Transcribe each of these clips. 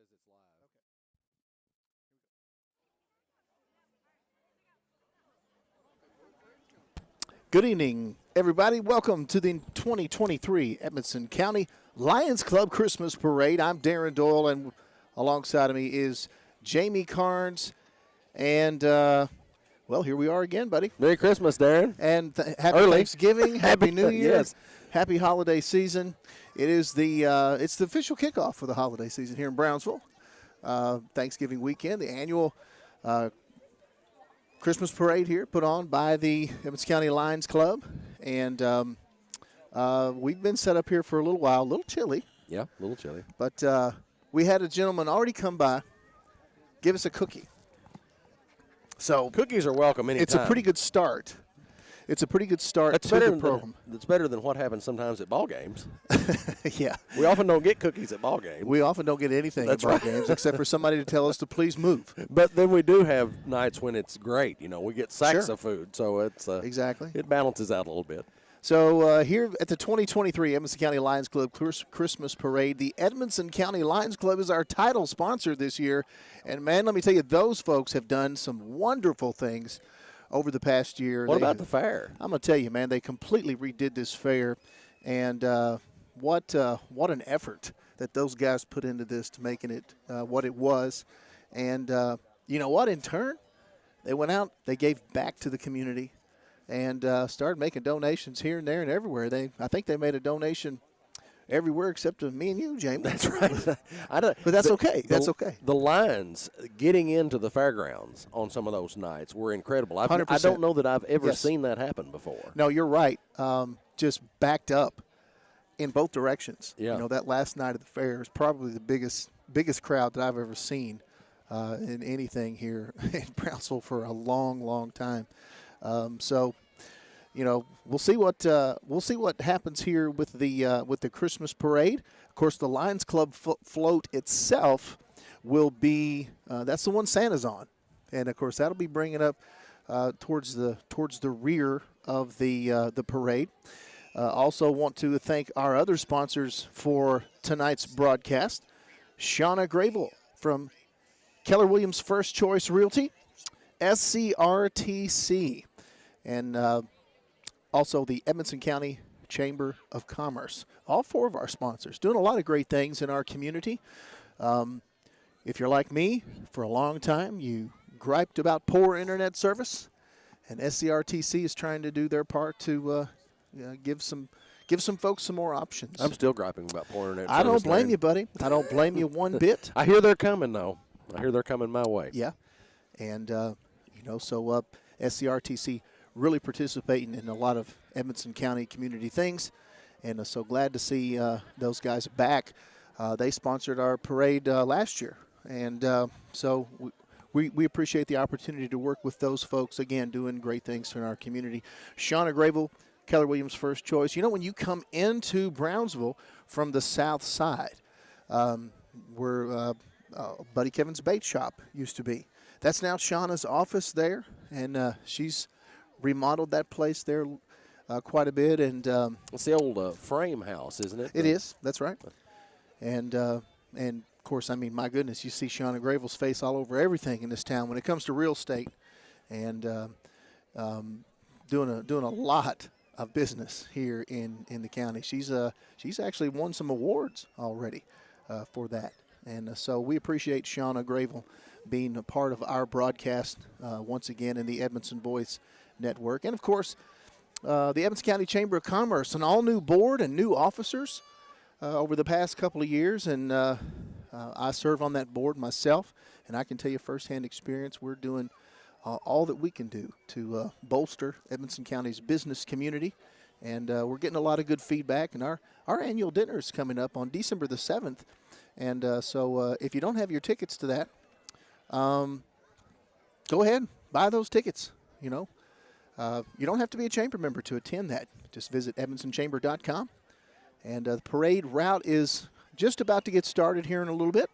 says it's live. Good evening, everybody. Welcome to the 2023 Edmonson County Lions Club Christmas Parade. I'm Darren Doyle, and alongside of me is Jamie Carnes. And, well, here we are again, buddy. Merry Christmas, Darren. And happy Early. Thanksgiving, Happy New Year, Yes. Happy holiday season. It is it's the official kickoff for the holiday season here in Brownsville. Thanksgiving weekend, the annual Christmas parade here put on by the Edmonson County Lions Club. And we've been set up here for a little while, a little chilly. Yeah, a little chilly. But we had a gentleman already come by, give us a cookie. So Cookies are welcome anytime. it's a pretty good start. It's a pretty good start That's to better the program. It's better than what happens sometimes at ball games. Yeah. We often don't get cookies at ball games. We often don't get anything That's at ball right. games except for somebody to tell us to please move. But then we do have nights when it's great. You know, we get sacks Sure. of food, so it's Exactly. it balances out a little bit. So here at the 2023 Edmonson County Lions Club Christmas Parade, the Edmonson County Lions Club is our title sponsor this year. And, man, let me tell you, those folks have done some wonderful things over the past year. What about the fair? I'm going to tell you, man, they completely redid this fair. And what an effort that those guys put into this to making it what it was. And you know what? In turn, they went out, they gave back to the community, and started making donations here and there and everywhere. I think they made a donation everywhere except to me and you, James. That's right. But that's okay. That's okay. The lines getting into the fairgrounds on some of those nights were incredible. I 100%. don't know that I've ever Yes. seen that happen before. No, you're right. Just backed up in both directions. Yeah. You know, that last night of the fair is probably the biggest crowd that I've ever seen in anything here in Brownsville for a long, long time. So, you know, we'll see what happens here with the Christmas parade. Of course, the Lions Club float itself will be that's the one Santa's on, and of course that'll be bringing up towards the rear of the parade. Also want to thank our other sponsors for tonight's broadcast. Shauna Gravel from Keller Williams First Choice Realty, SCRTC, and also the Edmonson County Chamber of Commerce. All four of our sponsors doing a lot of great things in our community. If you're like me, for a long time you griped about poor internet service, and SCRTC is trying to do their part to give some folks some more options. I'm still griping about poor internet. I don't service, blame Darren. you, buddy. I don't blame you one bit. I hear they're coming, though. I hear they're coming my way. Yeah, and you know, so SCRTC really participating in a lot of Edmonson County community things, and so glad to see those guys back. They sponsored our parade last year, and so we appreciate the opportunity to work with those folks again, doing great things in our community. Shauna Gravel, Keller Williams First Choice. You know, when you come into Brownsville from the south side, where Buddy Kevin's bait shop used to be, that's now Shauna's office there, and she's remodeled that place there quite a bit. And It's the old frame house, isn't it? it is. That's right. And of course, I mean, my goodness, you see Shauna Gravel's face all over everything in this town when it comes to real estate, and doing a lot of business here in the county. She's actually won some awards already for that, and so we appreciate Shauna Gravel being a part of our broadcast once again in the Edmonson Voice Network, and of course the Edmonson County Chamber of Commerce, an all-new board and new officers over the past couple of years, and I serve on that board myself, and I can tell you firsthand experience, we're doing all that we can do to bolster Edmonson County's business community, and we're getting a lot of good feedback, and our annual dinner is coming up on December the 7th, and so if you don't have your tickets to that, go ahead, buy those tickets. You know, you don't have to be a chamber member to attend that. Just visit edmonsonchamber.com, and the parade route is just about to get started here in a little bit.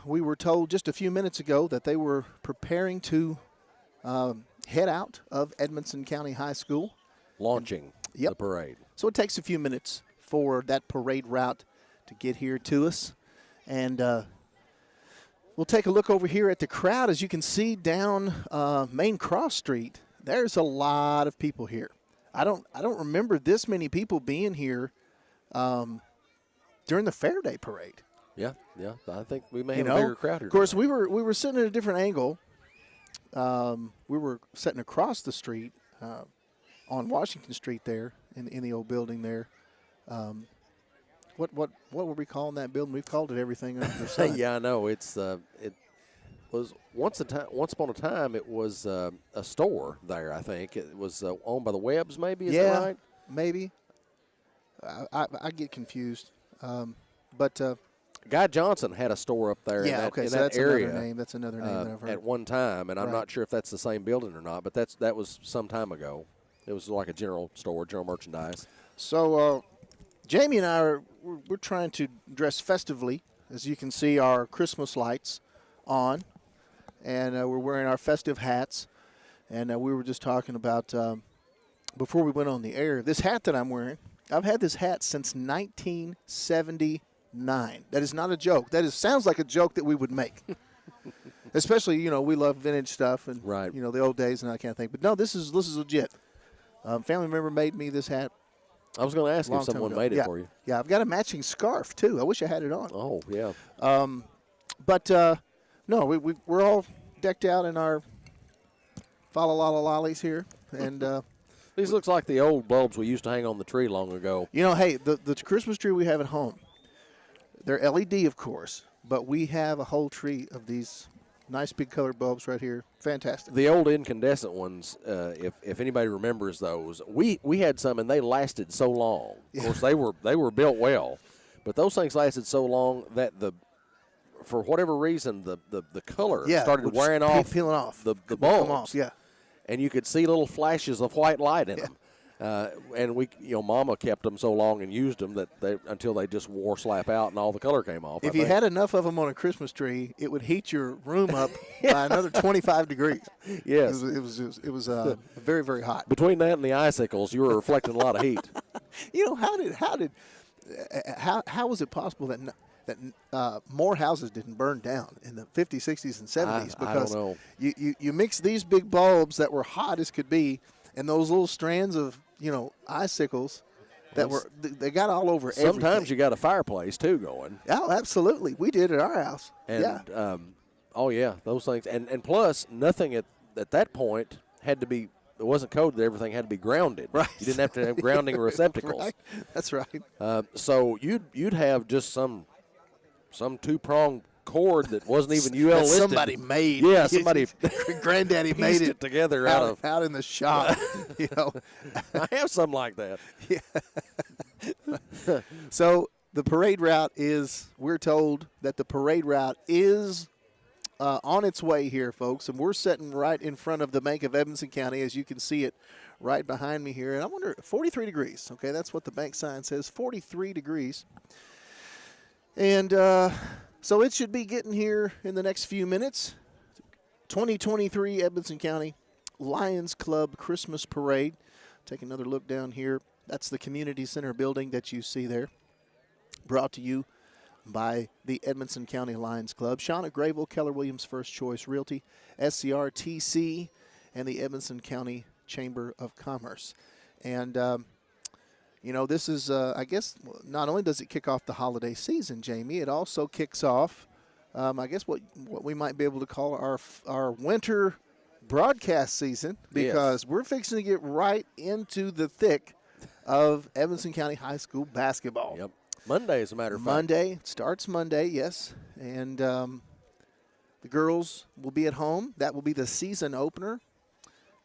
We were told just a few minutes ago that they were preparing to head out of Edmonson County High School. Launching Yep. the parade. So it takes a few minutes for that parade route to get here to us. And we'll take a look over here at the crowd. As you can see down Main Cross Street, there's a lot of people here. I don't remember this many people being here during the Fair Day Parade. Yeah. I think we may have a bigger crowd here. Of course, we were sitting at a different angle. We were sitting across the street on Washington Street there in the old building there. What were we calling that building? We've called it everything under the sun. Yeah, I know. It was once upon a time it was a store there. I think it was owned by the Webbs. Maybe is that right? Maybe. I get confused, but. Guy Johnson had a store up there in that that's area. Another name. That's another name that I've heard. At one time, and I'm not sure if that's the same building or not, but that was some time ago. It was like a general store, general merchandise. So Jamie and I we're trying to dress festively. As you can see, our Christmas lights on, and we're wearing our festive hats. And we were just talking about before we went on the air, this hat that I'm wearing. I've had this hat since 1979. That is not a joke. Sounds like a joke that we would make. Especially, we love vintage stuff and the old days and that kind of thing. But no, this is legit. Family member made me this hat. I was going to ask if someone made it for you. Yeah, I've got a matching scarf too. I wish I had it on. Oh yeah. But no, we're all decked out in our fa-la-la-la-lollies here, and. These looks like the old bulbs we used to hang on the tree long ago. Hey, the Christmas tree we have at home. They're LED, of course, but we have a whole tree of these nice big colored bulbs right here. Fantastic. The old incandescent ones, if anybody remembers those, we had some and they lasted so long. Of course, they were built well, but those things lasted so long that for whatever reason the color started wearing off, peeling off the bulbs. Come off, yeah. And you could see little flashes of white light in them. And we, Mama kept them so long and used them until they just wore slap out and all the color came off. If you had enough of them on a Christmas tree, it would heat your room up by another 25 degrees. Yes, it was very, very hot. Between that and the icicles, you were reflecting a lot of heat. How was it possible that more houses didn't burn down in the 50s, 60s, and 70s? Because I don't know. You mix these big bulbs that were hot as could be, and those little strands of icicles they got all over everything. Sometimes you got a fireplace too going. Oh, absolutely, we did at our house. And those things, and plus nothing at that point had to be. It wasn't coded that everything had to be grounded. Right. You didn't have to have grounding receptacles. Right. That's right. So you'd have just some two-pronged cord that wasn't even UL listed. Somebody made. Yeah, somebody. Granddaddy made it together out in the shop. I have something like that. Yeah. So the parade route we're told that the parade route is on its way here, folks, and we're sitting right in front of the Bank of Edmonson County, as you can see it right behind me here. And I wonder, 43 degrees. Okay, that's what the bank sign says, 43 degrees. And so it should be getting here in the next few minutes. 2023 Edmonson County Lions Club Christmas Parade. Take another look down here. That's the community center building that you see there. Brought to you by the Edmonson County Lions Club. Shauna Grayville, Keller Williams First Choice Realty, SCRTC, and the Edmonson County Chamber of Commerce. And this is, I guess, not only does it kick off the holiday season, Jamie, it also kicks off, I guess, what we might be able to call our winter broadcast season, because we're fixing to get right into the thick of Edmonson County High School basketball. Yep. Monday, as a matter of fact. Monday. It starts Monday, yes. And the girls will be at home. That will be the season opener.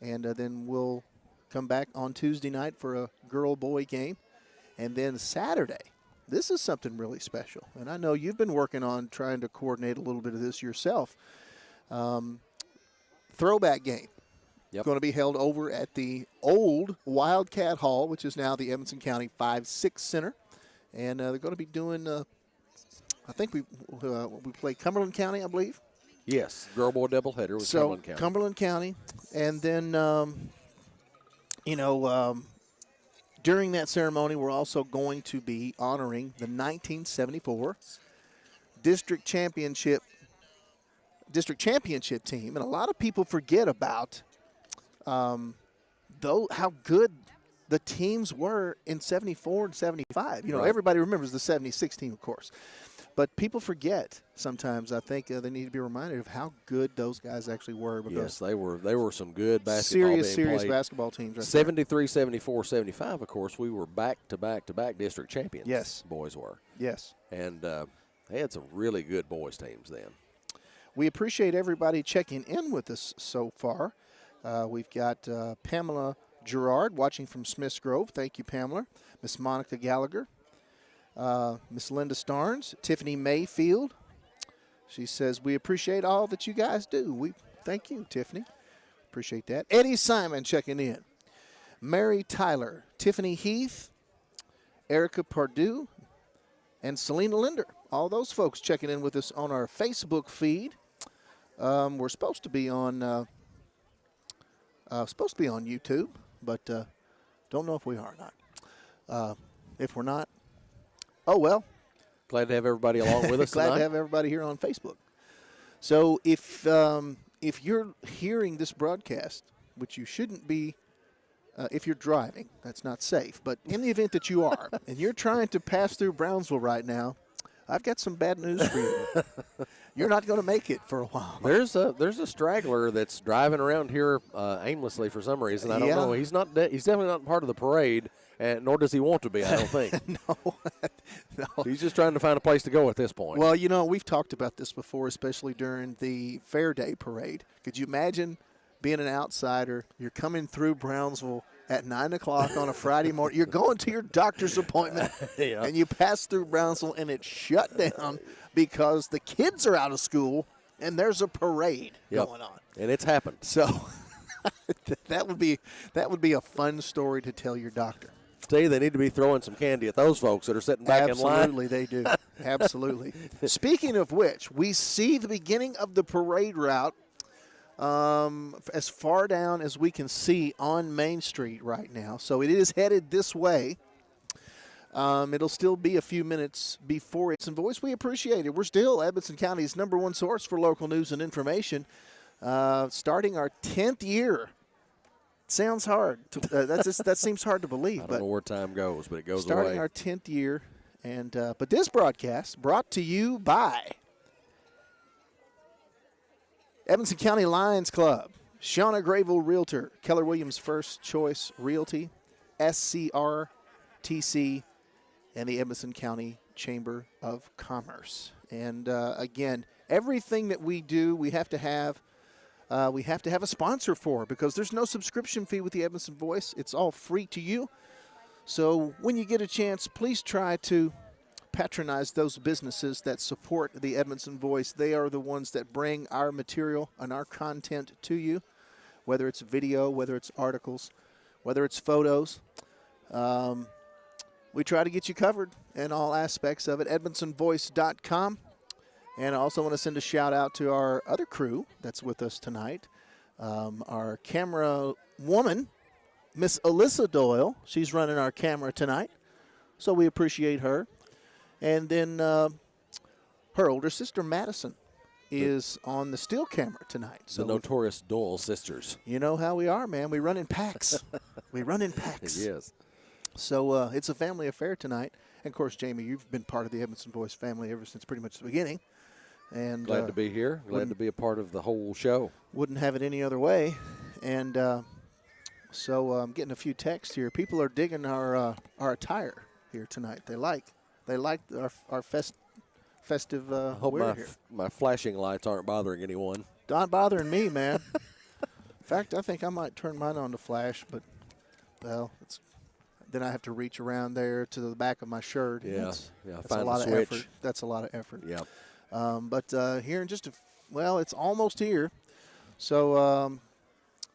And then we'll come back on Tuesday night for a girl-boy game. And then Saturday, this is something really special. And I know you've been working on trying to coordinate a little bit of this yourself. Throwback game. Yep. Going to be held over at the old Wildcat Hall, which is now the Edmonson County 5-6 Center. And they're going to be doing, I think we play Cumberland County, I believe. Yes, girl-boy doubleheader with Cumberland County. Cumberland County. And then, during that ceremony, we're also going to be honoring the 1974 district championship team, and a lot of people forget about how good the teams were in 74 and 75. Right. Everybody remembers the 76 team, of course. But people forget sometimes. I think they need to be reminded of how good those guys actually were. Because yes, they were some good basketball serious played. Basketball teams. Right 73, 74, 75, of course, we were back-to-back district champions. Yes. Boys were. Yes. And they had some really good boys teams then. We appreciate everybody checking in with us so far. We've got Pamela Gerard watching from Smiths Grove. Thank you, Pamela. Miss Monica Gallagher. Miss Linda Starnes. Tiffany Mayfield. She says, we appreciate all that you guys do. We thank you, Tiffany. Appreciate that. Eddie Simon checking in. Mary Tyler. Tiffany Heath. Erica Pardue. And Selena Linder. All those folks checking in with us on our Facebook feed. We're supposed to be on YouTube, but don't know if we are or not. If we're not, oh well. Glad to have everybody along with us Glad tonight. to have everybody here on Facebook. So if you're hearing this broadcast, which you shouldn't be, if you're driving, that's not safe. But in the event that you are, and you're trying to pass through Brownsville right now, I've got some bad news for you. You're not going to make it for a while. There's a straggler that's driving around here aimlessly for some reason. I don't know. He's not. He's definitely not part of the parade, and nor does he want to be. I don't think. No. He's just trying to find a place to go at this point. Well, we've talked about this before, especially during the Fair Day parade. Could you imagine being an outsider? You're coming through Brownsville at 9 o'clock on a Friday morning. You're going to your doctor's appointment, and you pass through Brownsville, and it's shut down because the kids are out of school, and there's a parade going on. And it's happened. So that would be a fun story to tell your doctor. Tell you, they need to be throwing some candy at those folks that are sitting back in line. Absolutely, they do. Absolutely. Speaking of which, we see the beginning of the parade route as far down as we can see on Main Street right now. So it is headed this way. It'll still be a few minutes before it's in voice. We appreciate it. We're still Edmonson County's #1 source for local news and information. Starting our 10th year. Sounds hard. That seems hard to believe. I don't know where time goes, but it goes starting away. Our 10th year. And but this broadcast brought to you by Edmonson County Lions Club, Shauna Grayville Realtor, Keller Williams First Choice Realty, SCRTC, and the Edmonson County Chamber of Commerce. And again, everything that we do, we have to have a sponsor for, because there's no subscription fee with the Edmonton Voice. It's all free to you. So when you get a chance, please try to patronize those businesses that support the Edmonton Voice. They are the ones that bring our material and our content to you, whether it's video, whether it's articles, whether it's photos. We try to get you covered in all aspects of it. EdmontonVoice.com. And I also want to send a shout out to our other crew that's with us tonight. Our camera woman, Miss Alyssa Doyle. She's running our camera tonight, so we appreciate her. And then her older sister, Madison, is on the still camera tonight. So the notorious Doyle sisters. You know how we are, man. We run in packs. We run in packs. Yes. So it's a family affair tonight. And, of course, Jamie, you've been part of the Edmonton Voice family ever since pretty much the begetting. And glad to be here. Glad to be a part of the whole show. Wouldn't have it any other way. And so I'm getting a few texts here. People are digging our attire here tonight. They like our festive I hope wear here. my flashing lights aren't bothering anyone. Not bothering me, man. In fact, I think I might turn mine on to flash, but then I have to reach around there to the back of my shirt. Yeah, that's find a lot the of switch. effort. That's a lot of effort. Yeah. But here in just it's almost here. So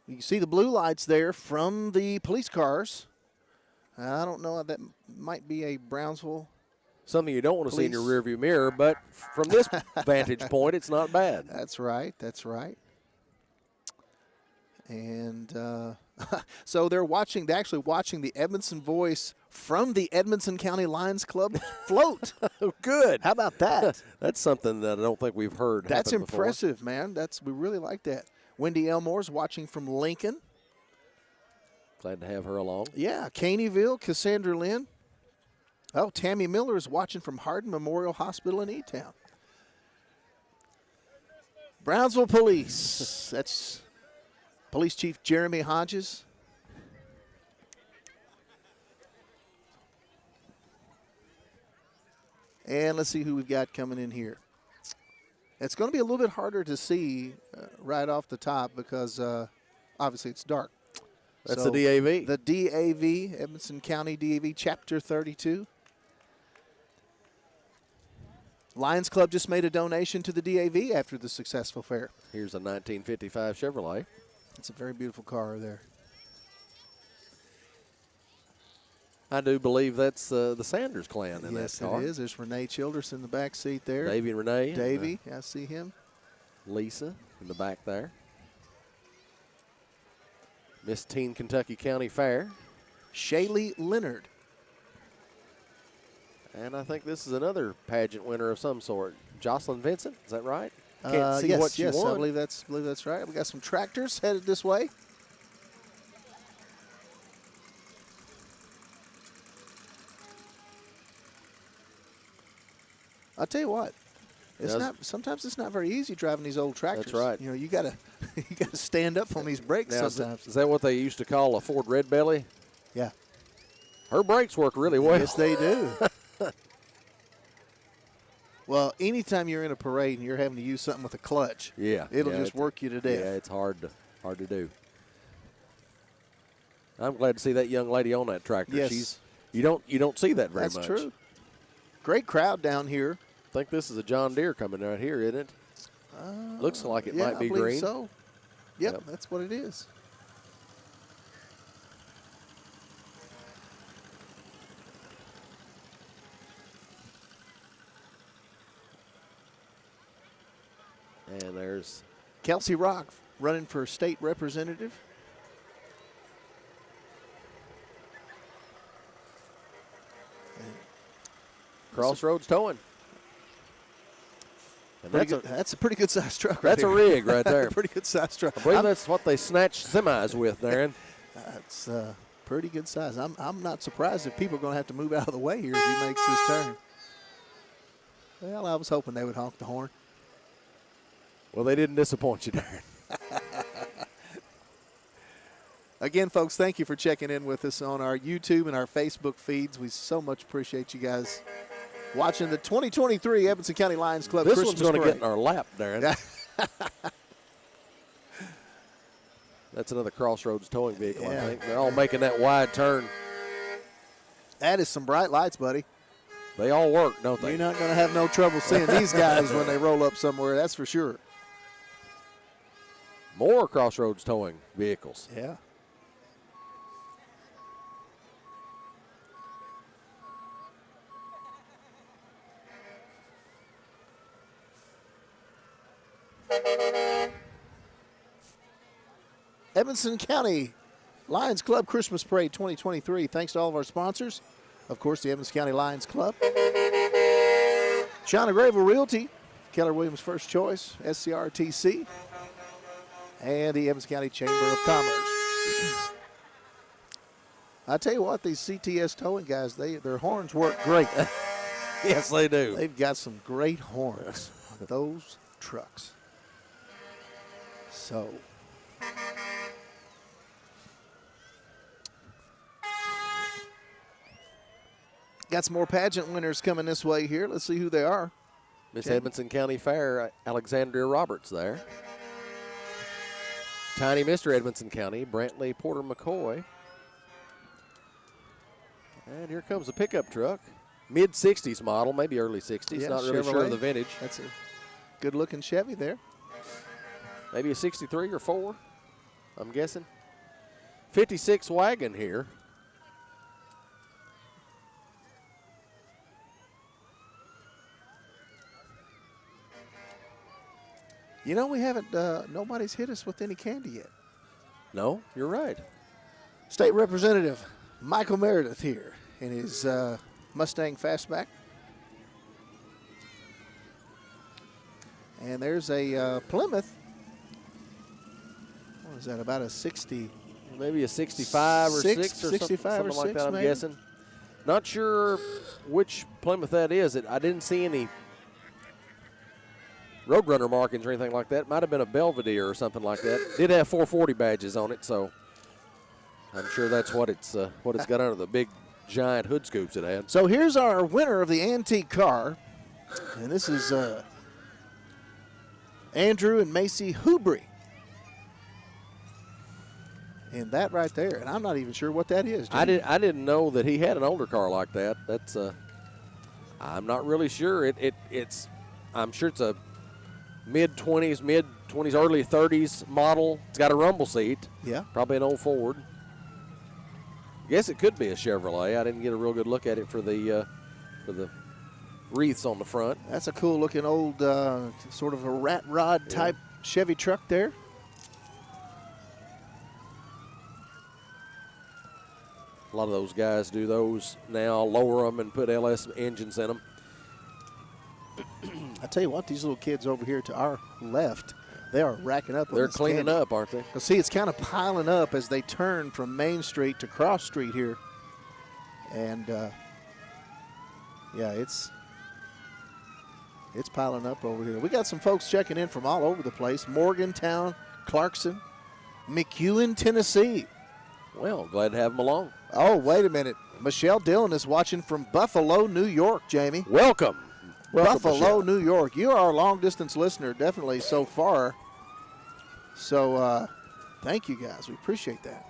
you can see the blue lights there from the police cars. I don't know, that might be a Brownsville. Something you don't want to see in your rearview mirror, but from this vantage point, it's not bad. That's right. That's right. And So they're actually watching the Edmonson Voice from the Edmonson County Lions Club float. Good. How about that? That's something that I don't think we've heard. That's happen before. impressive, man. We really like that. Wendy Elmore's watching from Lincoln. Glad to have her along. Yeah, Caneyville, Cassandra Lynn. Oh, Tammy Miller is watching from Hardin Memorial Hospital in E-Town. Brownsville Police. That's Police Chief Jeremy Hodges. And let's see who we've got coming in here. It's going to be a little bit harder to see right off the top because obviously it's dark. That's So the DAV. The DAV, Edmonson County DAV, Chapter 32. Lions Club just made a donation to the DAV after the successful fair. Here's a 1955 Chevrolet. It's a very beautiful car there. I do believe that's the Sanders clan in Yes, that car. it is. There's Renee Childress in the back seat there. Davey and Renee. Davey, I see him. Lisa in the back there. Miss Teen Kentucky County Fair. Shaylee Leonard. And I think this is another pageant winner of some sort. Jocelyn Vincent, is that right? Can't see yes, what she yes, won. I believe that's right. We got some tractors headed this way. I'll tell you what. Sometimes it's not very easy driving these old tractors. That's right. You know, you gotta stand up on these brakes Now, sometimes. is that what they used to call a Ford Red Belly? Yeah. Her brakes work really well. Yes, they do. Well, anytime you're in a parade and you're having to use something with a clutch, Yeah, it'll yeah, just work you to death. Yeah, it's hard to do. I'm glad to see that young lady on that tractor. Yes. You don't see that very That's much. true. Great crowd down here. I think this is a John Deere coming right here, isn't it? Looks like it might be I believe green. So. Yep, Yep. that's what it is. And there's Kelsey Rock running for state representative. Crossroads Towing. And That's a pretty good sized truck. that's right a here. rig right there. Pretty good sized truck. I believe that's what they snatch semis with, Darren. That's pretty good size. I'm not surprised if people are going to have to move out of the way here as he makes this turn. Well, I was hoping they would honk the horn. Well, they didn't disappoint you, Darren. Again, folks, thank you for checking in with us on our YouTube and our Facebook feeds. We so much appreciate you guys watching the 2023 Edmonson County Lions Club This Christmas one's going to Parade. get in our lap, Darren. That's another Crossroads Towing vehicle, Yeah. I think. They're all making that wide turn. That is some bright lights, buddy. They all work, don't they? You're not going to have no trouble seeing these guys when they roll up somewhere, that's for sure. More Crossroads Towing vehicles. Yeah. Edmonson County Lions Club Christmas Parade 2023. Thanks to all of our sponsors. Of course, the Edmonson County Lions Club. Shauna Gravel Realty, Keller Williams First Choice, SCRTC, and the Edmonson County Chamber of Commerce. I tell you what, these CTS towing guys, their horns work great. Yes, they do. They've got some great horns on those trucks. So, got some more pageant winners coming this way here. Let's see who they are. Miss Okay. Edmonson County Fair, Alexandria Roberts there. Tiny Mr. Edmonson County, Brantley Porter McCoy. And here comes a pickup truck. Mid-60s model, maybe early 60s. Yeah, Not really sure Chevrolet. of the vintage. That's a good-looking Chevy there. Maybe a 63 or 4, I'm guessing. 56 wagon here. You know, we haven't, nobody's hit us with any candy yet. No, you're right. State Representative Michael Meredith here in his Mustang Fastback. And there's a Plymouth. What is that, about a 60? Maybe a 65 or 6 or 65 something or like 6 that, I'm maybe? guessing. Not sure which Plymouth that is. I didn't see any Roadrunner markings or anything like that. Might have been a Belvedere or something like that. Did have 440 badges on it, so I'm sure that's what it's got under the big giant hood scoops it had. So here's our winner of the antique car, and this is Andrew and Macy Hubry. And that right there, and I'm not even sure what that is. I didn't know that he had an older car like that. That's I'm not really sure. It's I'm sure it's a mid-20s, early 30s model. It's got a rumble seat. Yeah. Probably an old Ford. Guess it could be a Chevrolet. I didn't get a real good look at it for the wreaths on the front. That's a cool looking old sort of a rat rod type Chevy truck there. A lot of those guys do those now, lower them and put LS engines in them. I tell you what, these little kids over here to our left, they are racking up. They're cleaning up, aren't they? See, it's kind of piling up as they turn from Main Street to Cross Street here. And, yeah, it's piling up over here. We got some folks checking in from all over the place. Morgantown, Clarkson, McEwen, Tennessee. Well, glad to have them along. Oh, wait a minute. Michelle Dillon is watching from Buffalo, New York, Jamie. Welcome. Buffalo, Michelle. New York. You are a long-distance listener, definitely so far. So, thank you, guys. We appreciate that.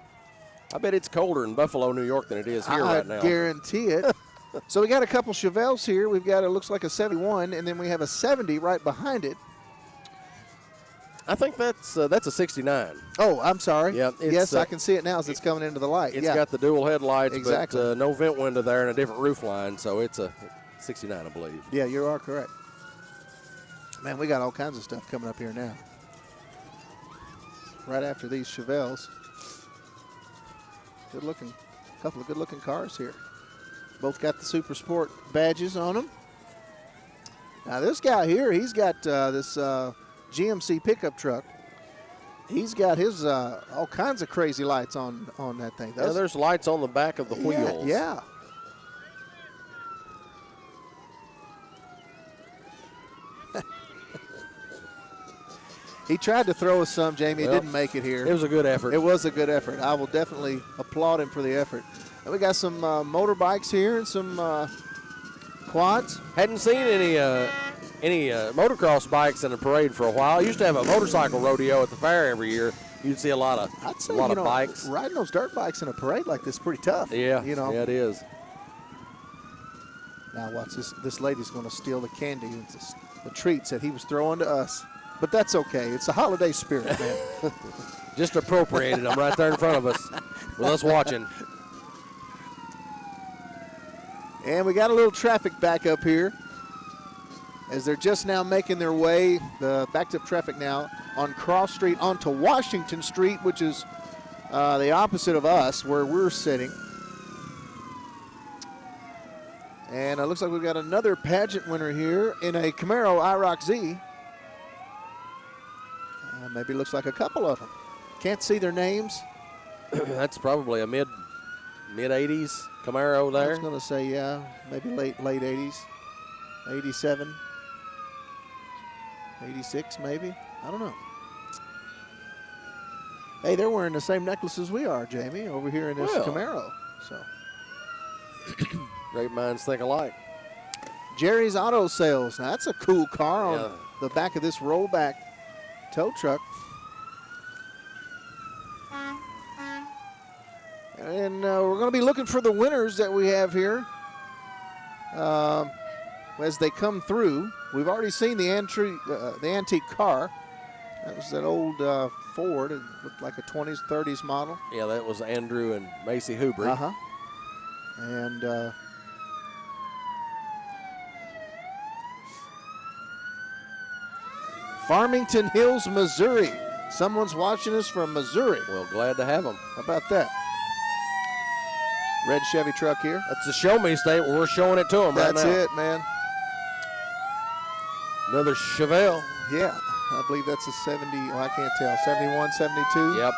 I bet it's colder in Buffalo, New York than it is here right now. I guarantee it. So we got a couple Chevelles here. We've got, it looks like a 71, and then we have a 70 right behind it. I think that's a 69. Oh, I'm sorry. Yeah, yes, I can see it now as it's coming into the light. It's got the dual headlights, exactly. but no vent window there and a different roof line, so it's a 69, I believe. Yeah, you are correct. Man, we got all kinds of stuff coming up here now. Right after these Chevelles. Good looking, couple of good looking cars here. Both got the Super Sport badges on them. Now this guy here, he's got this GMC pickup truck. He's got his all kinds of crazy lights on that thing. Yeah, there's lights on the back of the wheels. Yeah. He tried to throw us some, Jamie. Well, he didn't make it here. It was a good effort. It was a good effort. I will definitely applaud him for the effort. And we got some motorbikes here and some quads. Hadn't seen any motocross bikes in a parade for a while. I used to have a motorcycle rodeo at the fair every year. You'd see a lot of bikes. Riding those dirt bikes in a parade like this is pretty tough. Yeah, Yeah, it is. Now watch this. This lady's going to steal the candy and the treats that he was throwing to us. But that's okay. It's a holiday spirit, man. Just appropriated them right there in front of us with us watching. And we got a little traffic back up here as they're just now making their way, the backed up traffic now, on Cross Street onto Washington Street, which is the opposite of us where we're sitting. And it looks like we've got another pageant winner here in a Camaro IROC Z. Maybe looks like a couple of them. Can't see their names. That's probably a mid-80s Camaro there. I was going to say, yeah, maybe late 80s. 87, 86 maybe. I don't know. Hey, they're wearing the same necklaces we are, Jamie, over here in this Camaro. So, great minds think alike. Jerry's Auto Sales. Now, that's a cool car on the back of this rollback tow truck. And we're going to be looking for the winners that we have here as they come through. We've already seen the antique car. That was that old Ford. It looked like a 20s, 30s model. Yeah, that was Andrew and Macy Hubry. Uh-huh. And Farmington Hills, Missouri. Someone's watching us from Missouri. Well, glad to have them. How about that? red Chevy truck here. That's a show me state where we're showing it to them right now. That's it, man. Another Chevelle. Yeah, I believe that's a 70. Well, I can't tell. 71, 72. Yep.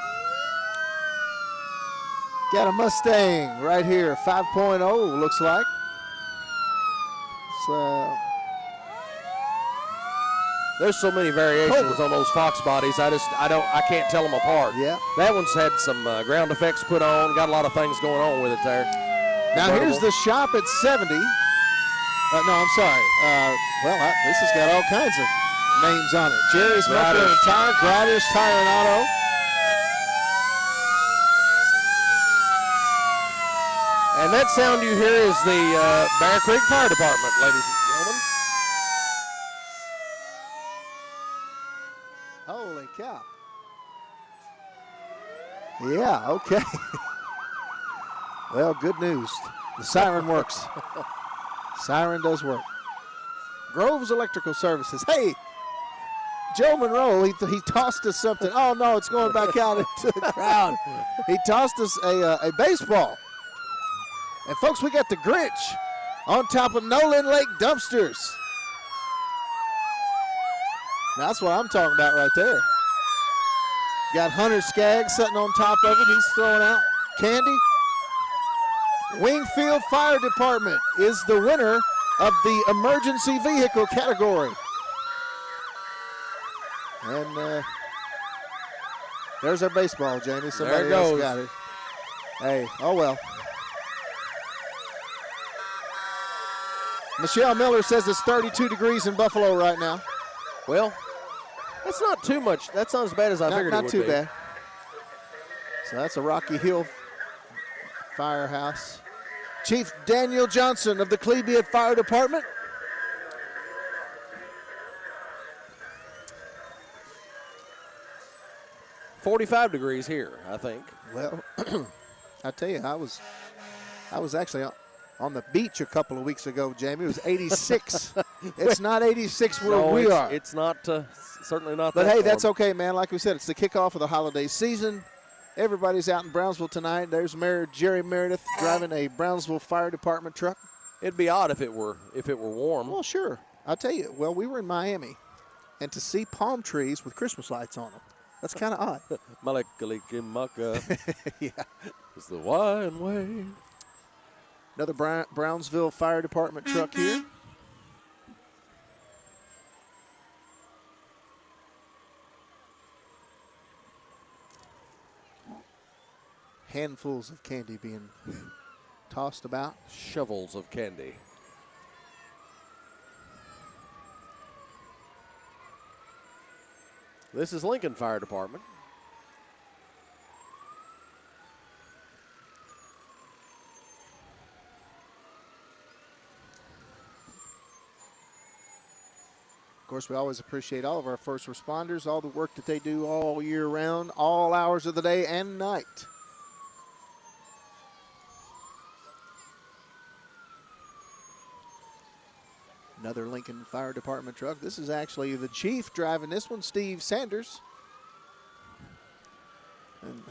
Got a Mustang right here, 5.0 looks like. So there's so many variations on those Fox bodies. I can't tell them apart. Yeah. That one's had some ground effects put on. Got a lot of things going on with it there. Now here's the shop at 70. No, I'm sorry. This has got all kinds of names on it. Jerry's Muffler and Tire, Griders Tire and Auto. And that sound you hear is the Bear Creek Fire Department, ladies and gentlemen. Holy cow. Yeah, okay. Well, good news. The siren works. Siren does work. Groves Electrical Services. Hey, Joe Monroe, he tossed us something. Oh, no, it's going back out into the crowd. He tossed us a baseball. And, folks, we got the Grinch on top of Nolan Lake dumpsters. Now, that's what I'm talking about right there. Got Hunter Skaggs sitting on top of it. He's throwing out candy. Wingfield Fire Department is the winner of the emergency vehicle category. And there's our baseball, Jamie. Somebody else got it. Hey, oh well. Michelle Miller says it's 32 degrees in Buffalo right now. Well, that's not too much. That's not as bad as I figured it would be. Not too bad. So that's a Rocky Hill firehouse. Chief Daniel Johnson of the Cleveland Fire Department. $45 degrees here, I think. Well, I tell you, I was actually on the beach a couple of weeks ago, Jamie. It was 86. It's not 86 where we are. It's not, certainly not but that hey, that's okay, man. Like we said, it's the kickoff of the holiday season. Everybody's out in Brownsville tonight. There's Mayor Jerry Meredith driving a Brownsville Fire Department truck. It'd be odd if it were warm. Well, sure. I'll tell you. Well, we were in Miami, and to see palm trees with Christmas lights on them, that's kind of odd. Malakalikimaka. Yeah. It's the Hawaiian way. Another Brownsville Fire Department truck here. Handfuls of candy being tossed about. Shovels of candy. This is Lincoln Fire Department. Of course, we always appreciate all of our first responders, all the work that they do all year round, all hours of the day and night. Another Lincoln Fire Department truck. This is actually the chief driving this one, Steve Sanders. And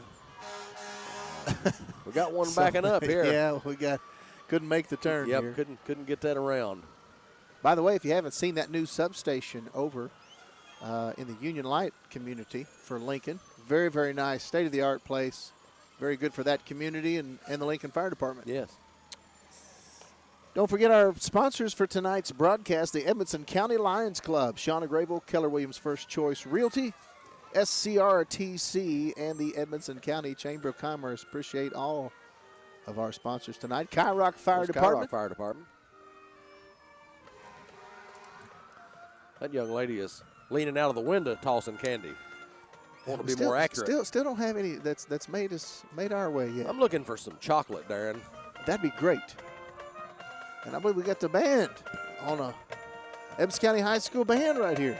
we got one backing up here. Yeah, couldn't make the turn here. Yep, couldn't get that around. By the way, if you haven't seen that new substation over in the Union Light community for Lincoln, very, very nice, state-of-the-art place. Very good for that community and the Lincoln Fire Department. Yes. Don't forget our sponsors for tonight's broadcast, the Edmonson County Lions Club, Shauna Grable, Keller Williams First Choice Realty, SCRTC, and the Edmonson County Chamber of Commerce. Appreciate all of our sponsors tonight. Kyrock Fire Department. Kyrock Fire Department. That young lady is leaning out of the window tossing candy. Want to be more accurate. Still don't have any that's made our way yet. I'm looking for some chocolate, Darren. That'd be great. And I believe we got the band on a Ebbs County High School band right here.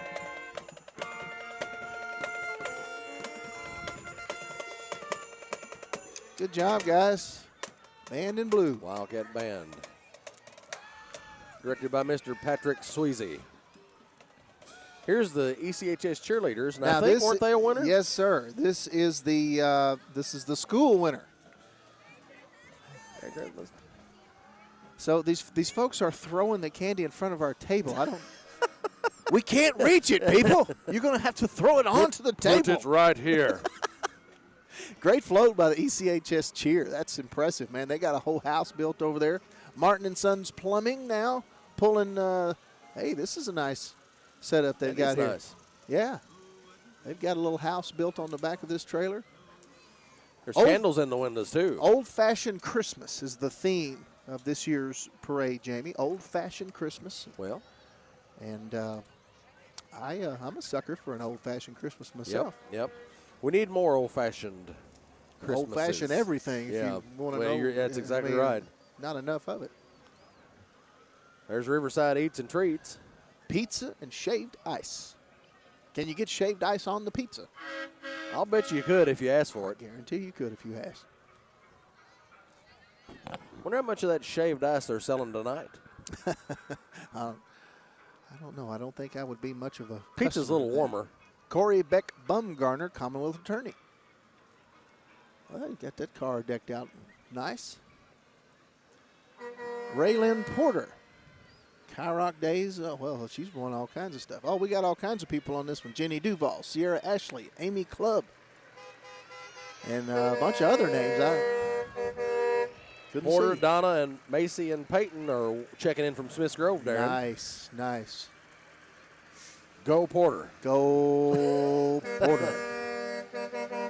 Good job, guys. Band in blue. Wildcat Band. Directed by Mr. Patrick Sweezy. Here's the ECHS cheerleaders. Now, I think, weren't they a winner? Yes, sir. This is the school winner. Christmas. So these folks are throwing the candy in front of our table. I don't. We can't reach it, people. You're going to have to throw it onto the table. Put it right here. Great float by the ECHS cheer. That's impressive, man. They got a whole house built over there. Martin and Sons Plumbing now pulling. Hey, this is a nice setup they've got here. Nice. Yeah. They've got a little house built on the back of this trailer. There's candles in the windows, too. Old-fashioned Christmas is the theme of this year's parade, Jamie. Old-fashioned Christmas. Well. And I'm a sucker for an old-fashioned Christmas myself. Yep. We need more old-fashioned Christmases. Old-fashioned everything, if you want to know. That's exactly right. Not enough of it. There's Riverside Eats and Treats. Pizza and shaved ice. Can you get shaved ice on the pizza? I'll bet you could if you asked for it. Guarantee you could if you asked. Wonder how much of that shaved ice they're selling tonight. I don't know. I don't think I would be much of a Pizza's a little warmer. Corey Beck Bumgarner, Commonwealth Attorney. Well, you got that car decked out nice. Raylyn Porter. Kyrock Days. Oh, well, she's won all kinds of stuff. Oh, we got all kinds of people on this one. Jenny Duval, Sierra Ashley, Amy Clubb, and a bunch of other names. I couldn't Porter, see. Donna, and Macy and Peyton are checking in from Smiths Grove, Darren. Nice. Go Porter. Go Porter.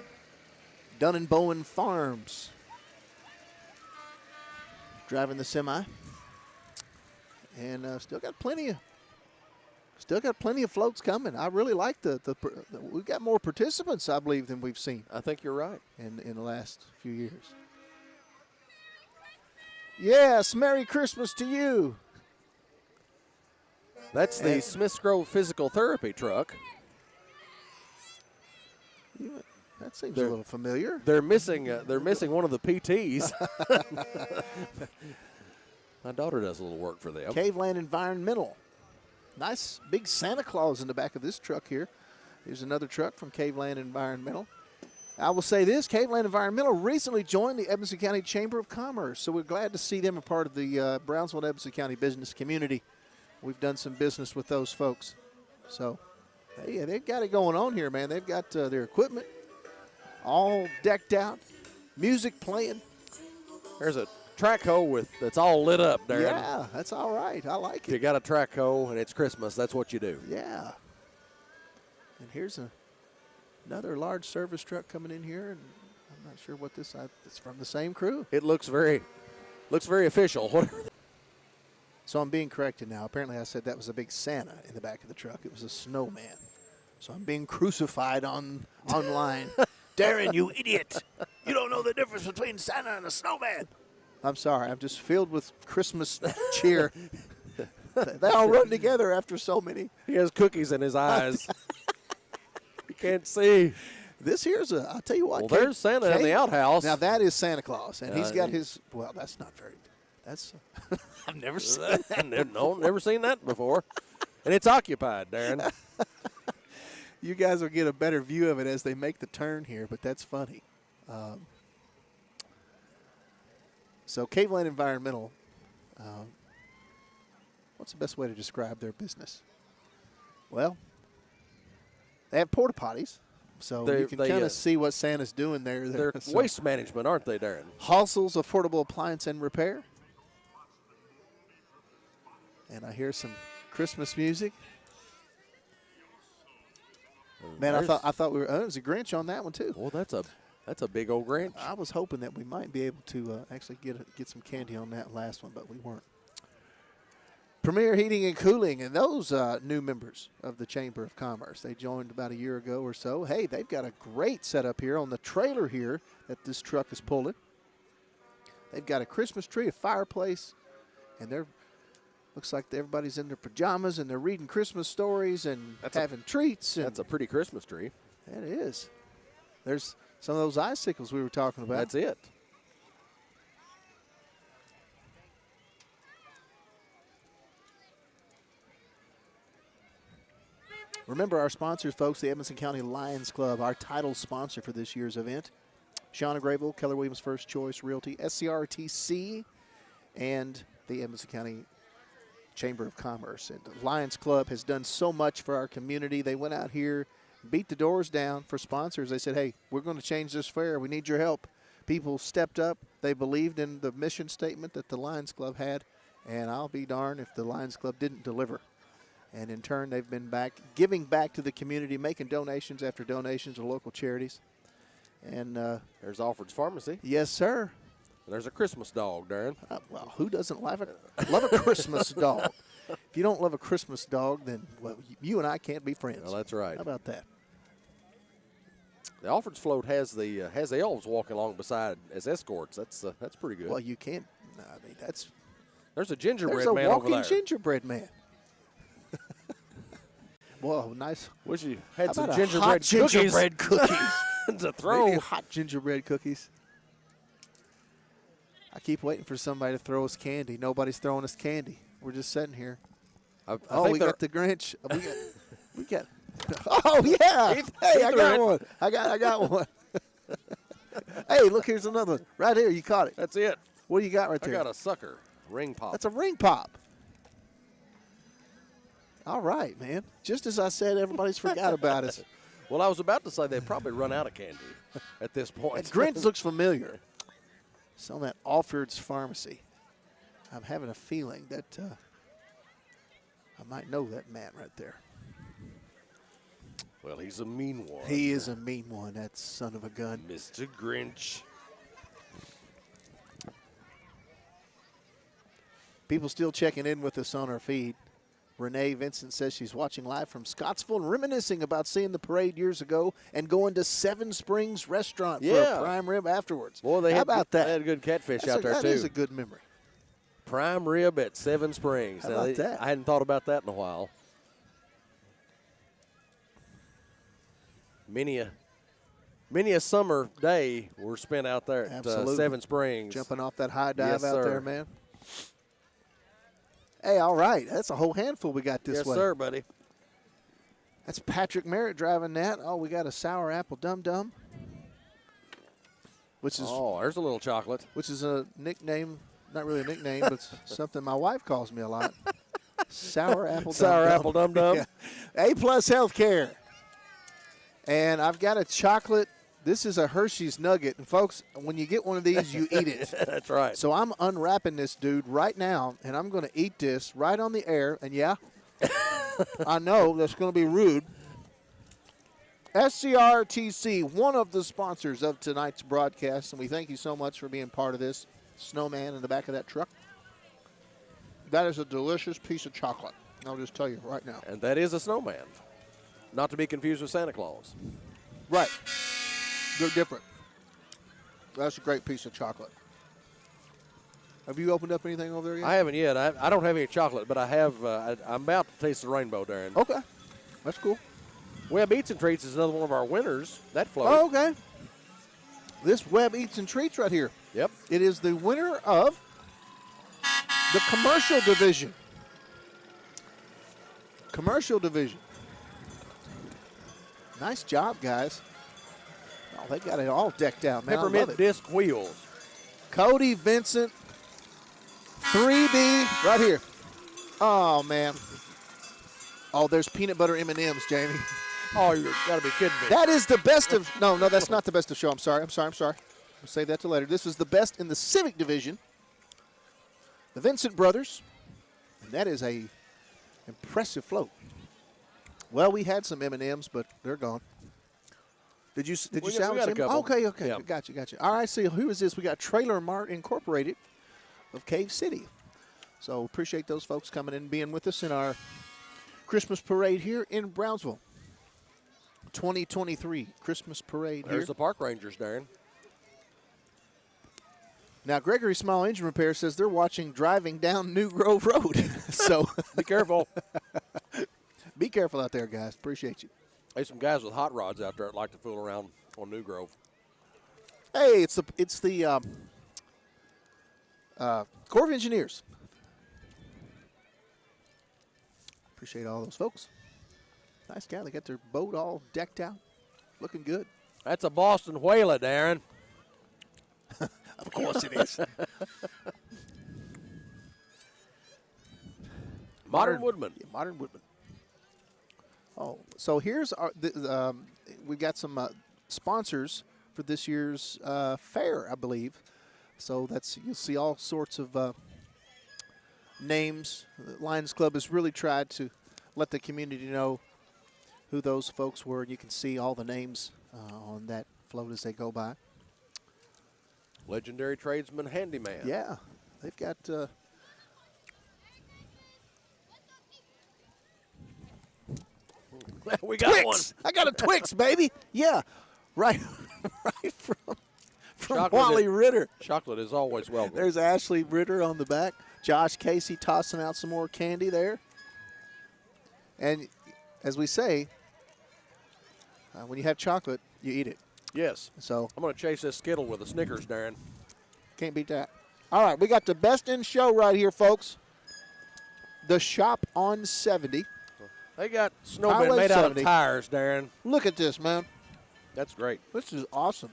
Dunn and Bowen Farms. Driving the semi. And still got plenty of floats coming. I really like we've got more participants, I believe, than we've seen. I think you're right. In the last few years. Yes, Merry Christmas to you. That's the Smiths Grove Physical Therapy truck. That seems a little familiar. They're missing one of the PTs. My daughter does a little work for them. Caveland Environmental. Nice big Santa Claus in the back of this truck here. Here's another truck from Caveland Environmental. I will say this, Caveland Environmental recently joined the Edmonson County Chamber of Commerce, so we're glad to see them a part of the Brownsville Edmonson County business community. We've done some business with those folks. So, hey, they've got it going on here, man. They've got their equipment all decked out, music playing. There's a track hoe that's all lit up, Darren. Yeah, that's all right. I like If you it. got a track hoe and it's Christmas, that's what you do. Yeah. And here's another large service truck coming in here, and I'm not sure what this. It's from the same crew. It looks very official. So I'm being corrected now. Apparently, I said that was a big Santa in the back of the truck. It was a snowman. So I'm being crucified online. Darren, you idiot! You don't know the difference between Santa and a snowman. I'm sorry. I'm just filled with Christmas cheer. They all run together after so many. He has cookies in his eyes. You can't see. This here's I'll tell you what. Well, there's Santa in the outhouse. Now that is Santa Claus, and he's got his. Well, that's not very. That's. I've never seen that. No, never seen that before. And it's occupied, Darren. You guys will get a better view of it as they make the turn here, but that's funny. So Caveland Environmental, what's the best way to describe their business? Well, they have porta potties, so you can kind of see what Santa's doing there. They're waste management, aren't they, Darren? Hossel's Affordable Appliance and Repair. And I hear some Christmas music. Man, I thought we were. There was a Grinch on that one too. Well, that's a big old Grinch. I was hoping that we might be able to actually get some candy on that last one, but we weren't. Premier Heating and Cooling, and those new members of the Chamber of Commerce. They joined about a year ago or so. Hey, they've got a great setup here on the trailer here that this truck is pulling. They've got a Christmas tree, a fireplace, and looks like everybody's in their pajamas and they're reading Christmas stories and having treats. And that's a pretty Christmas tree. It is. There's some of those icicles we were talking about. That's it. Remember our sponsors, folks, the Edmonson County Lions Club, our title sponsor for this year's event. Shauna Grayville, Keller Williams First Choice Realty, SCRTC, and the Edmonson County Chamber of Commerce. And the Lions Club has done so much for our community. They went out here, beat the doors down for sponsors. They said, hey, we're going to change this fair. We need your help. People stepped up. They believed in the mission statement that the Lions Club had, and I'll be darned if the Lions Club didn't deliver. And in turn, they've been giving back to the community, making donations after donations to local charities. And there's Alfred's Pharmacy. Yes, sir. And there's a Christmas dog, Darren. Well, who doesn't love a Christmas dog? If you don't love a Christmas dog, then well, you and I can't be friends. Well, that's right. How about that? The Alfred's float has the elves walking along beside as escorts. That's pretty good. Well, you can't. I mean, there's a gingerbread man over there. There's a walking gingerbread man. Whoa, nice. Wish you had How some about gingerbread cookies to throw. Maybe hot gingerbread cookies. I keep waiting for somebody to throw us candy. Nobody's throwing us candy. We're just sitting here. We got the Grinch. We got. Oh yeah! Hey, I got one. I got one. Hey, look, here's another one. Right here, you caught it. That's it. What do you got right there? I got a sucker ring pop. That's a ring pop. All right, man. Just as I said, everybody's forgot about us. Well, I was about to say they've probably run out of candy at this point. That Grinch looks familiar. It's on that Alfred's Pharmacy. I'm having a feeling that I might know that man right there. Well, he's a mean one. He is a mean one, that son of a gun. Mr. Grinch. People still checking in with us on our feed. Renee Vincent says she's watching live from Scottsville and reminiscing about seeing the parade years ago and going to Seven Springs Restaurant for a prime rib afterwards. Boy, They had a good catfish out there, too. That is a good memory. Prime rib at Seven Springs. How about that? I hadn't thought about that in a while. Many a summer day were spent out there at Seven Springs. Jumping off that high dive Yes, out sir. there, man. Hey, all right. That's a whole handful we got this way. Yes, sir, buddy. That's Patrick Merritt driving that. Oh, we got a sour apple dum-dum. Which is there's a little chocolate. Which is a nickname, not really a nickname, but something my wife calls me a lot. Sour apple dum-dum. Sour apple dum-dum. Yeah. A-plus Healthcare. And I've got a chocolate. This is a Hershey's Nugget. And, folks, when you get one of these, you eat it. That's right. So I'm unwrapping this, dude, right now, and I'm going to eat this right on the air. And, yeah, I know that's going to be rude. SCRTC, one of the sponsors of tonight's broadcast, and we thank you so much for being part of this. Snowman in the back of that truck. That is a delicious piece of chocolate. I'll just tell you right now. And that is a snowman. Not to be confused with Santa Claus. Right. They're different. That's a great piece of chocolate. Have you opened up anything over there yet? I haven't yet. I don't have any chocolate, but I have. I'm about to taste the rainbow, Darren. Okay. That's cool. Web Eats and Treats is another one of our winners. That float. Oh, okay. This Web Eats and Treats right here. Yep. It is the winner of the commercial division. Commercial division. Nice job, guys. Oh, they got it all decked out, man. Peppermint disc wheels. Cody Vincent, 3B, right here. Oh, man. Oh, there's peanut butter M&Ms, Jamie. Oh, you got to be kidding me. That is the best of – no, that's not the best of show. I'm sorry. We'll save that till later. This is the best in the Civic division. The Vincent brothers. And that is a impressive float. Well, we had some M&Ms, but they're gone. Did you salvage them? Okay. Yeah. Got you. All right, see, who is this? We got Trailer Mart Incorporated of Cave City. So appreciate those folks coming in and being with us in our Christmas parade here in Brownsville. 2023 Christmas parade There's here. the park rangers, Darren. Now, Gregory Small Engine Repair says they're watching driving down New Grove Road. So be careful. Be careful out there, guys. Appreciate you. There's some guys with hot rods out there that like to fool around on New Grove. Hey, it's the Corps of Engineers. Appreciate all those folks. Nice guy. They got their boat all decked out. Looking good. That's a Boston whaler, Darren. course it is. Modern Woodman. Yeah, Modern Woodman. Oh, so here's our. We got some sponsors for this year's fair, I believe. So you'll see all sorts of names. The Lions Club has really tried to let the community know who those folks were, and you can see all the names on that float as they go by. Legendary tradesman, handyman. Yeah, they've got. We got Twix. I got a Twix, baby. Yeah, right from Chocolate Wally is- Ritter. Chocolate is always welcome. There's Ashley Ritter on the back. Josh Casey tossing out some more candy there. And as we say, when you have chocolate, you eat it. Yes. So I'm going to chase this Skittle with a Snickers, Darren. can't beat that. All right, we got the best in show right here, folks. The Shop on 70. They got snowmen Highway made out of 70. tires, Darren. Look at this, man. That's great. This is awesome.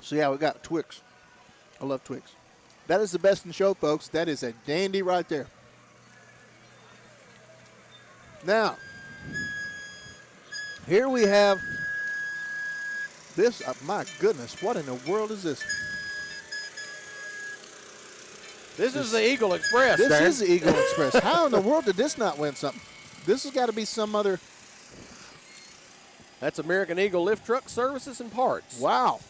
So, yeah, we got Twix. I love Twix. That is the best in show, folks. That is a dandy right there. Now, here we have this. My goodness, what in the world is this? This is the Eagle Express, This Darren. is the Eagle Express. How in the world did this not win something? This has got to be some other. That's American Eagle Lift Truck Services and Parts. Wow.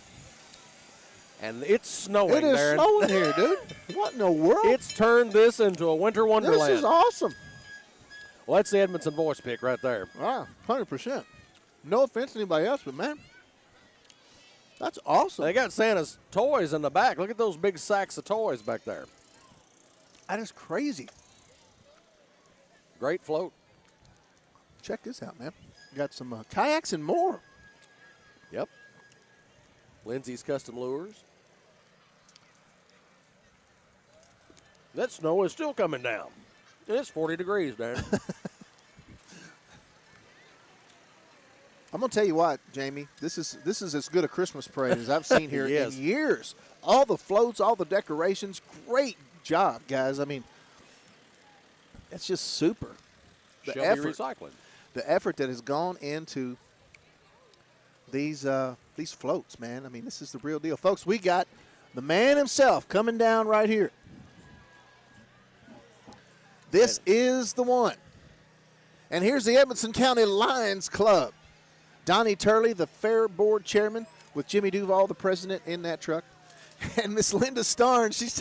And it's snowing, It is Darren. snowing here, dude. What in the world? It's turned this into a winter wonderland. This is awesome. Well, that's the Edmonson voice pick right there. Wow, 100%. No offense to anybody else, but, man, that's awesome. They got Santa's toys in the back. Look at those big sacks of toys back there. That is crazy. Great float. Check this out, man. Got some kayaks and more. Yep. Lindsay's Custom Lures. That snow is still coming down. And it's 40 degrees, Darren. I'm going to tell you what, Jamie. This is as good a Christmas parade as I've seen here Yes. in years. All the floats, all the decorations. Great job, guys. I mean, it's just super. The Shelby Recycling. The effort that has gone into these floats, man. I mean, this is the real deal. Folks, we got the man himself coming down right here. This is the one. And here's the Edmonson County Lions Club. Donnie Turley, the fair board chairman, with Jimmy Duval, the president, in that truck. And Miss Linda Starn, she's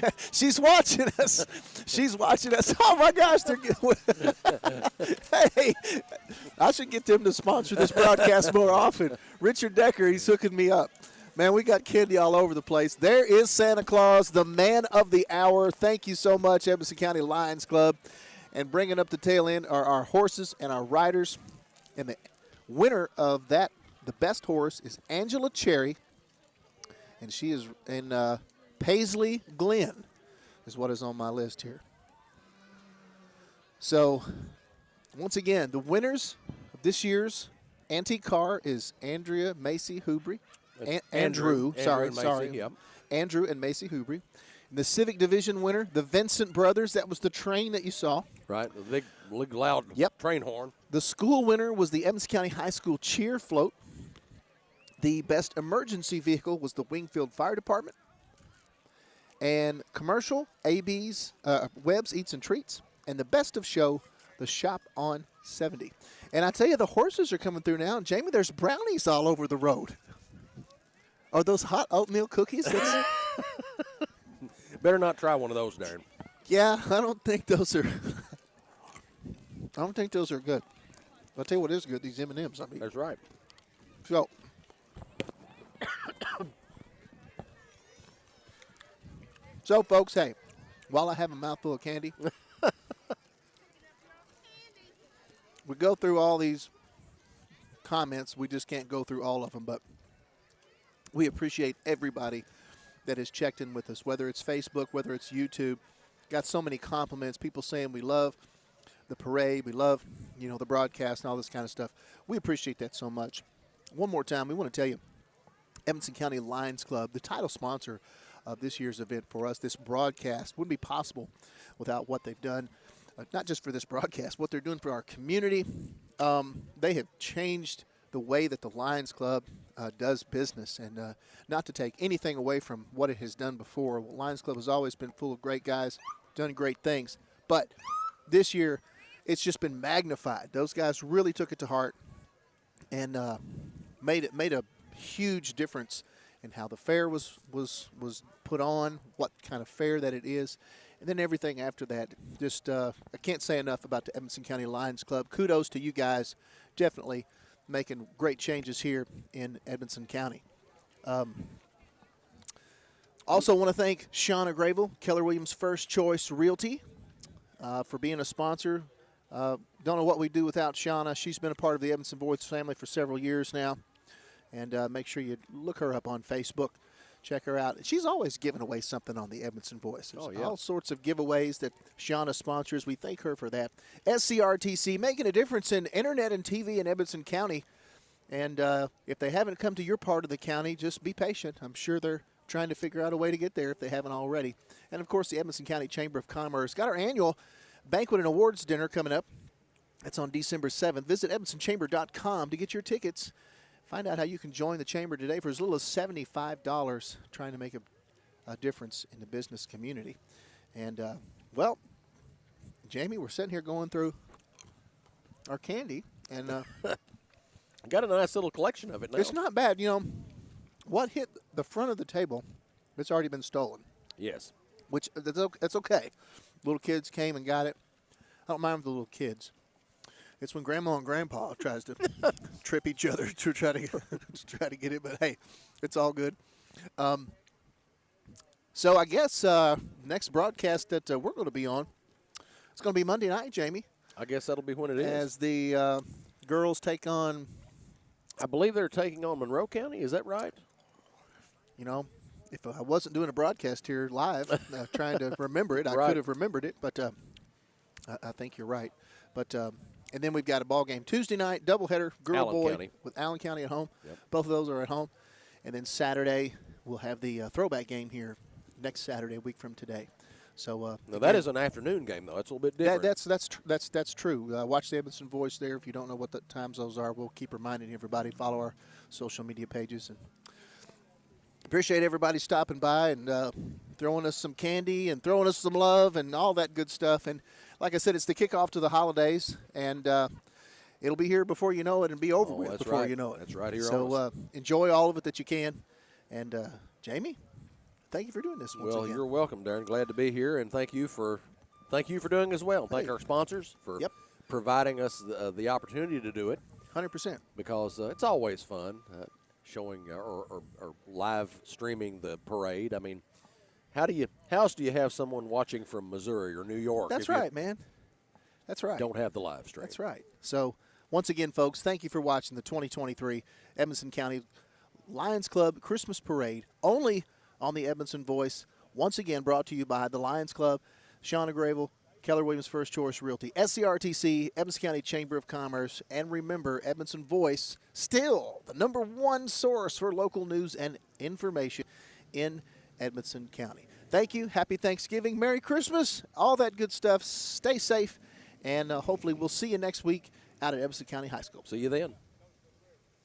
watching us. She's watching us. Oh, my gosh. Hey, I should get them to sponsor this broadcast more often. Richard Decker, he's hooking me up. Man, we got candy all over the place. There is Santa Claus, the man of the hour. Thank you so much, Edmonson County Lions Club. And bringing up the tail end are our horses and our riders. And the winner of that, the best horse, is Angela Cherry. And she is in Paisley Glen is what is on my list here. So, once again, the winners of this year's antique car is Andrea Macy Hubry. Andrew, sorry. Yep. Andrew and Macy Hubry. The Civic Division winner, the Vincent brothers. That was the train that you saw. Right, the big loud train horn. The school winner was the Edmonson County High School cheer float. The best emergency vehicle was the Wingfield Fire Department. And commercial, AB's, Webb's Eats and Treats. And the best of show, the Shop on 70. And I tell you, the horses are coming through now. And Jamie, there's brownies all over the road. Are those hot oatmeal cookies? Better not try one of those, Darren. Yeah, I don't think those are. I don't think those are good. I'll tell you what is good. These M&Ms. I mean, That's right. so. So, folks, hey, while I have a mouthful of candy, we go through all these comments. We just can't go through all of them, but we appreciate everybody that has checked in with us, whether it's Facebook, whether it's YouTube. Got so many compliments, people saying we love the parade. We love, the broadcast and all this kind of stuff. We appreciate that so much. One more time, we want to tell you, Edmonson County Lions Club, the title sponsor of this year's event for us, this broadcast wouldn't be possible without what they've done, not just for this broadcast, what they're doing for our community. They have changed the way that the Lions Club does business, and not to take anything away from what it has done before. Well, Lions Club has always been full of great guys, done great things, but this year it's just been magnified. Those guys really took it to heart and made a huge difference in how the fair was put on, what kind of fair that it is, and then everything after that. Just I can't say enough about the Edmonson County Lions Club. Kudos to you guys, definitely making great changes here in Edmonson County. Also want to thank Shauna Gravel, Keller Williams First Choice Realty, for being a sponsor. Don't know what we'd do without Shauna. She's been a part of the Edmonson Voice family for several years now. And make sure you look her up on Facebook. Check her out. She's always giving away something on the Edmonson Voice. There's all sorts of giveaways that Shauna sponsors. We thank her for that. SCRTC, making a difference in internet and TV in Edmonson County. And if they haven't come to your part of the county, just be patient. I'm sure they're trying to figure out a way to get there if they haven't already. And, of course, the Edmonson County Chamber of Commerce got our annual banquet and awards dinner coming up. That's on December 7th. Visit EdmonsonChamber.com to get your tickets. Find out how you can join the chamber today for as little as $75, trying to make a difference in the business community. And, well, Jamie, we're sitting here going through our candy. And got a nice little collection of it now. It's not bad. What hit the front of the table, it's already been stolen. Yes. Which, that's okay. Little kids came and got it. I don't mind the little kids. It's when Grandma and Grandpa tries to trip each other to try to get it, but hey, it's all good. So I guess next broadcast that we're going to be on, it's going to be Monday night, Jamie. I guess that'll be when it is. As the girls take on. I believe they're taking on Monroe County. Is that right? If I wasn't doing a broadcast here live, trying to remember it, I could have remembered it, but I think you're right. But and then we've got a ball game Tuesday night, doubleheader, girl-boy County. with Allen County at home. Yep. Both of those are at home. And then Saturday, we'll have the throwback game here next Saturday, a week from today. So now that is an afternoon game, though. That's a little bit different. That's true. Watch the Edmonson Voice there. If you don't know what the times those are, we'll keep reminding everybody. Follow our social media pages. And appreciate everybody stopping by and throwing us some candy and throwing us some love and all that good stuff. And like I said, it's the kickoff to the holidays, and it'll be here before you know it and be over with before you know it. That's right here. So enjoy all of it that you can. And Jamie, thank you for doing this once again. Well, you're welcome, Darren. Glad to be here, and thank you for doing as well. Thank our sponsors for providing us the opportunity to do it. 100%. Because it's always fun showing or live streaming the parade. I mean, how else do you have someone watching from Missouri or New York? That's right, man. That's right. Don't have the live stream. That's right. So once again, folks, thank you for watching the 2023 Edmonson County Lions Club Christmas Parade, only on the Edmonson Voice. Once again, brought to you by the Lions Club, Shauna Gravel, Keller Williams First Choice Realty, SCRTC, Edmonson County Chamber of Commerce, and remember, Edmonson Voice, still the #1 source for local news and information in Edmonson County. Thank you. Happy Thanksgiving. Merry Christmas. All that good stuff. Stay safe, and hopefully we'll see you next week out at Edmonson County High School. See you then.